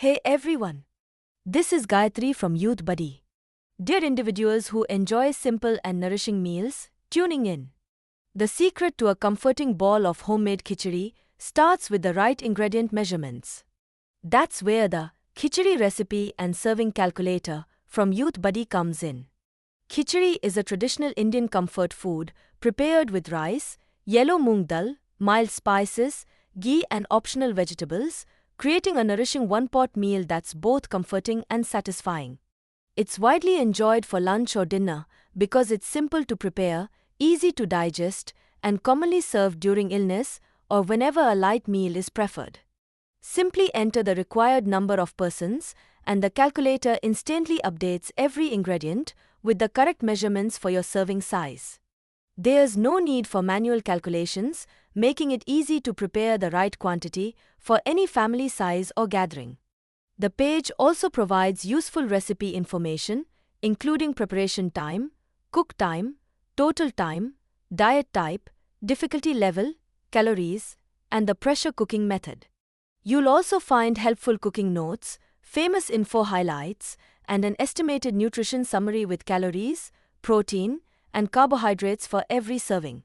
Hey everyone! This is Gayatri from Youthbuddy. Dear individuals who enjoy simple and nourishing meals, tuning in. The secret to a comforting bowl of homemade khichdi starts with the right ingredient measurements. That's where the Khichdi Recipe and Serving Calculator from Youthbuddy comes in. Khichdi is a traditional Indian comfort food prepared with rice, yellow moong dal, mild spices, ghee and optional vegetables, creating a nourishing one-pot meal that's both comforting and satisfying. It's widely enjoyed for lunch or dinner because it's simple to prepare, easy to digest, and commonly served during illness or whenever a light meal is preferred. Simply enter the required number of persons, and the calculator instantly updates every ingredient with the correct measurements for your serving size. There's no need for manual calculations, making it easy to prepare the right quantity for any family size or gathering. The page also provides useful recipe information, including preparation time, cook time, total time, diet type, difficulty level, calories, and the pressure cooking method. You'll also find helpful cooking notes, famous info highlights, and an estimated nutrition summary with calories, protein, and carbohydrates for every serving.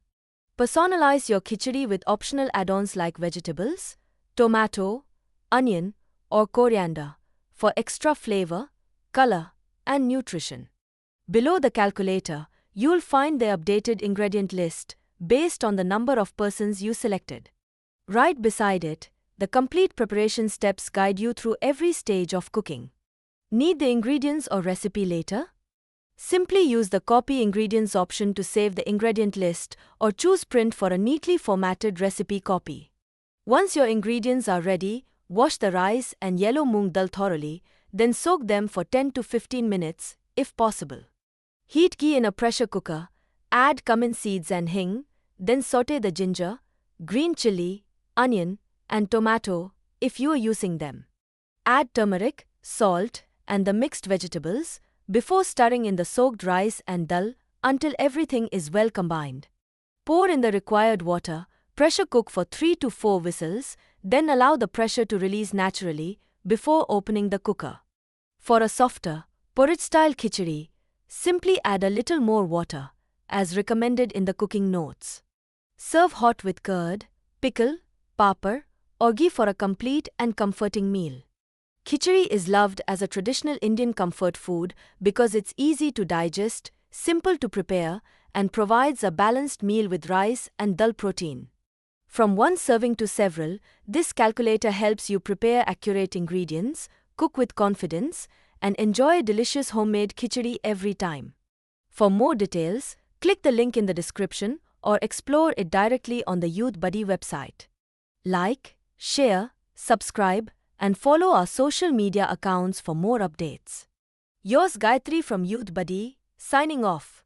Personalize your khichdi with optional add-ons like vegetables, tomato, onion, or coriander for extra flavor, color, and nutrition. Below the calculator, you'll find the updated ingredient list based on the number of persons you selected. Right beside it, the complete preparation steps guide you through every stage of cooking. Need the ingredients or recipe later? Simply use the Copy Ingredients option to save the ingredient list or choose Print for a neatly formatted recipe copy. Once your ingredients are ready, wash the rice and yellow moong dal thoroughly, then soak them for 10 to 15 minutes, if possible. Heat ghee in a pressure cooker, add cumin seeds and hing, then saute the ginger, green chili, onion, and tomato if you are using them. Add turmeric, salt, and the mixed vegetables before stirring in the soaked rice and dal until everything is well combined. Pour in the required water, pressure cook for 3 to 4 whistles, then allow the pressure to release naturally before opening the cooker. For a softer, porridge-style khichdi, simply add a little more water, as recommended in the cooking notes. Serve hot with curd, pickle, papad, or ghee for a complete and comforting meal. Khichdi is loved as a traditional Indian comfort food because it's easy to digest, simple to prepare, and provides a balanced meal with rice and dal protein. From one serving to several, this calculator helps you prepare accurate ingredients, cook with confidence, and enjoy a delicious homemade khichdi every time. For more details, click the link in the description or explore it directly on the Youthbuddy website. Like, share, subscribe, and follow our social media accounts for more updates. Yours Gayatri from Youthbuddy, signing off.